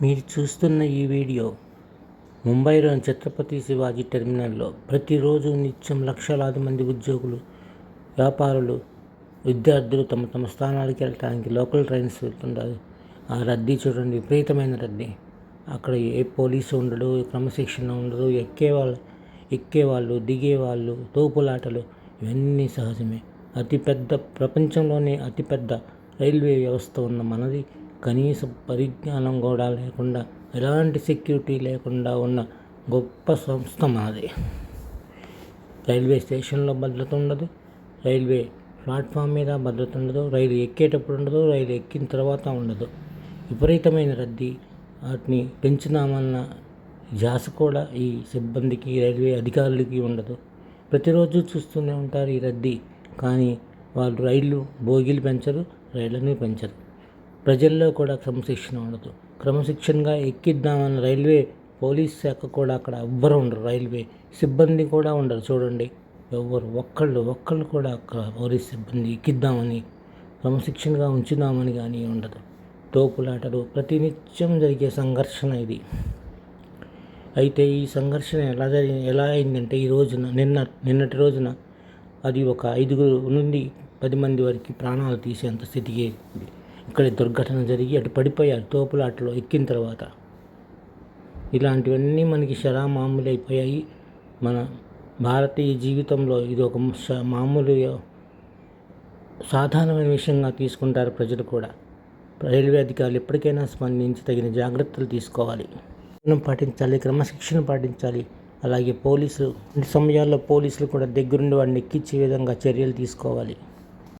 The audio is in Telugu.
మీరు చూస్తున్న ఈ వీడియో ముంబైలోని ఛత్రపతి శివాజీ టెర్మినల్లో ప్రతిరోజు నిత్యం లక్షలాది మంది ఉద్యోగులు, వ్యాపారులు, విద్యార్థులు తమ తమ స్థానాలకు వెళ్ళడానికి లోకల్ ట్రైన్స్ వెళ్తుంటారు. ఆ రద్దీ చూడండి, విపరీతమైన రద్దీ. అక్కడ ఏ పోలీసు ఉండడు, క్రమశిక్షణ ఉండదు. ఎక్కేవాళ్ళు, దిగేవాళ్ళు, తోపులాటలు ఇవన్నీ సహజమే. ప్రపంచంలోనే అతిపెద్ద రైల్వే వ్యవస్థ ఉన్న మనది కనీస పరిజ్ఞానం కూడా లేకుండా, ఎలాంటి సెక్యూరిటీ లేకుండా ఉన్న గొప్ప సంస్థ మనది. రైల్వే స్టేషన్లో భద్రత ఉండదు, రైల్వే ప్లాట్ఫామ్ మీద భద్రత ఉండదు, రైలు ఎక్కేటప్పుడు ఉండదు, రైలు ఎక్కిన తర్వాత ఉండదు. విపరీతమైన రద్దీ. వాటిని పెంచుదామన్న ధ్యాస కూడా ఈ సిబ్బందికి, రైల్వే అధికారులకి ఉండదు. ప్రతిరోజు చూస్తూనే ఉంటారు ఈ రద్దీ. కానీ వాళ్ళు రైళ్ళు బోగీలు పెంచరు, రైళ్ళని పెంచరు. ప్రజల్లో కూడా క్రమశిక్షణ ఉండదు. క్రమశిక్షణగా ఎక్కిద్దామన్న రైల్వే పోలీస్ శాఖ కూడా అక్కడ ఎవ్వరు ఉండరు. రైల్వే సిబ్బంది కూడా ఉండరు. చూడండి, ఎవ్వరు ఒక్కళ్ళు కూడా అక్కడ పోలీస్ సిబ్బంది ఎక్కిద్దామని, క్రమశిక్షణగా ఉంచుదామని కానీ ఉండదు. తోపులాటలు, ప్రతినిత్యం జరిగే సంఘర్షణ ఇది. అయితే ఈ సంఘర్షణ ఎలా అయిందంటే నిన్నటి రోజున అది ఒక 5 నుండి 10 మంది వరకు ప్రాణాలు తీసేంత స్థితికి ఇక్కడ దుర్ఘటన జరిగి అటు పడిపోయారు తోపులాటలో ఎక్కిన తర్వాత. ఇలాంటివన్నీ మనకి మామూలు అయిపోయాయి. మన భారతీయ జీవితంలో ఇది ఒక మామూలు సాధారణమైన విషయంగా తీసుకుంటారు ప్రజలు కూడా. రైల్వే అధికారులు ఎప్పటికైనా స్పందించి తగిన జాగ్రత్తలు తీసుకోవాలి, పాటించాలి, క్రమశిక్షణ పాటించాలి. అలాగే సమయాల్లో పోలీసులు కూడా దగ్గరుండి వాడిని ఎక్కించే విధంగా చర్యలు తీసుకోవాలి.